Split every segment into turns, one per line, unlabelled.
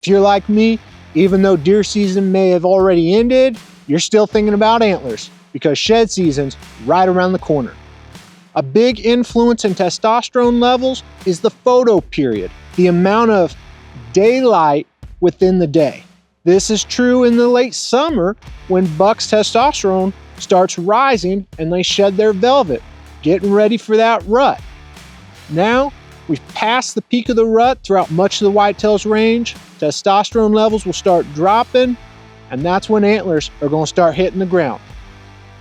If you're like me, even though deer season may have already ended, you're still thinking about antlers because shed season's right around the corner. A big influence in testosterone levels is the photo period, the amount of daylight within the day. This is true in the late summer when bucks' testosterone starts rising and they shed their velvet, getting ready for that rut. Now, we've passed the peak of the rut throughout much of the whitetails range. Testosterone levels will start dropping, and that's when antlers are going to start hitting the ground.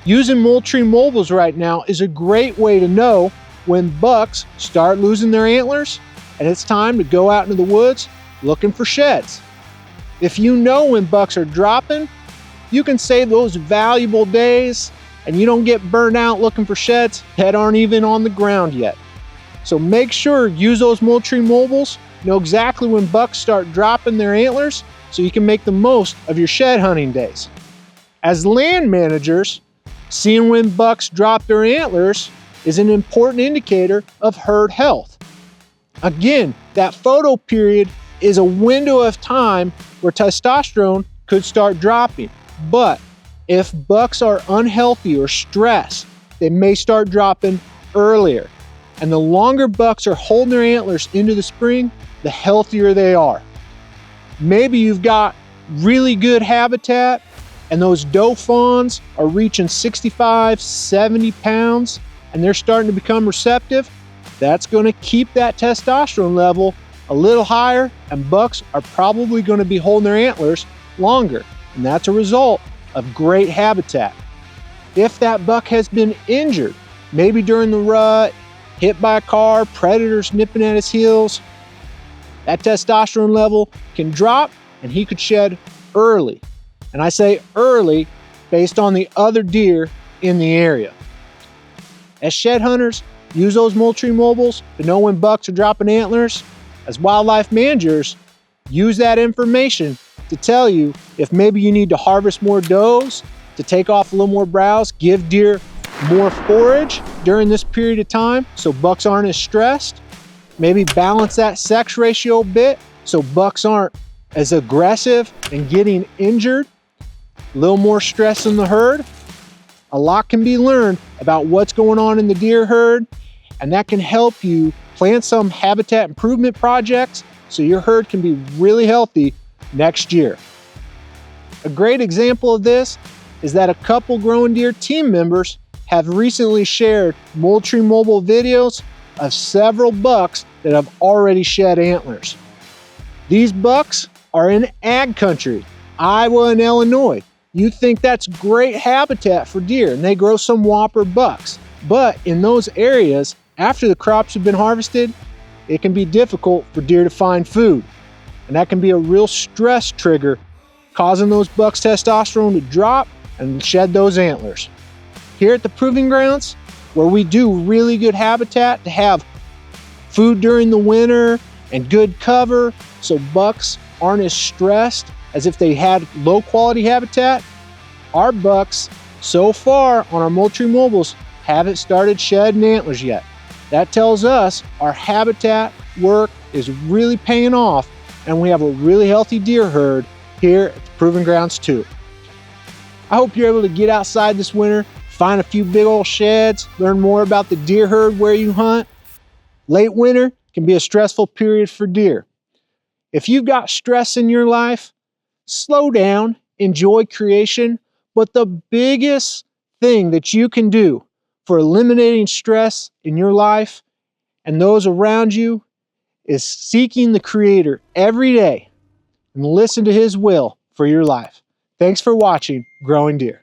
Using Moultrie Mobiles right now is a great way to know when bucks start losing their antlers and it's time to go out into the woods looking for sheds. If you know when bucks are dropping, you can save those valuable days and you don't get burned out looking for sheds that aren't even on the ground yet. So make sure use those Moultrie Mobiles, know exactly when bucks start dropping their antlers so you can make the most of your shed hunting days. As land managers, seeing when bucks drop their antlers is an important indicator of herd health. Again, that photo period is a window of time where testosterone could start dropping. But if bucks are unhealthy or stressed, they may start dropping earlier. And the longer bucks are holding their antlers into the spring, the healthier they are. Maybe you've got really good habitat and those doe fawns are reaching 65, 70 pounds and they're starting to become receptive. That's going to keep that testosterone level a little higher and bucks are probably going to be holding their antlers longer. And that's a result of great habitat. If that buck has been injured, maybe during the rut, hit by a car, predators nipping at his heels, that testosterone level can drop and he could shed early. And I say early based on the other deer in the area. As shed hunters, use those Moultrie Mobiles to know when bucks are dropping antlers. As wildlife managers, use that information to tell you if maybe you need to harvest more does, to take off a little more browse, give deer more forage during this period of time so bucks aren't as stressed. Maybe balance that sex ratio a bit so bucks aren't as aggressive and getting injured. A little more stress in the herd. A lot can be learned about what's going on in the deer herd, and that can help you plan some habitat improvement projects so your herd can be really healthy next year. A great example of this is that a couple Growing Deer team members have recently shared Moultrie Mobile videos of several bucks that have already shed antlers. These bucks are in ag country, Iowa and Illinois. You think that's great habitat for deer and they grow some whopper bucks. But in those areas, after the crops have been harvested, it can be difficult for deer to find food. And that can be a real stress trigger, causing those bucks' testosterone to drop and shed those antlers. Here at the Proving Grounds, where we do really good habitat to have food during the winter and good cover so bucks aren't as stressed as if they had low quality habitat, our bucks so far on our Moultrie Mobiles haven't started shedding antlers yet. That tells us our habitat work is really paying off and we have a really healthy deer herd here at the Proving Grounds too. I hope you're able to get outside this winter, find a few big old sheds, learn more about the deer herd where you hunt. Late winter can be a stressful period for deer. If you've got stress in your life, slow down, enjoy creation, but the biggest thing that you can do for eliminating stress in your life and those around you is seeking the Creator every day and listen to His will for your life. Thanks for watching Growing Deer.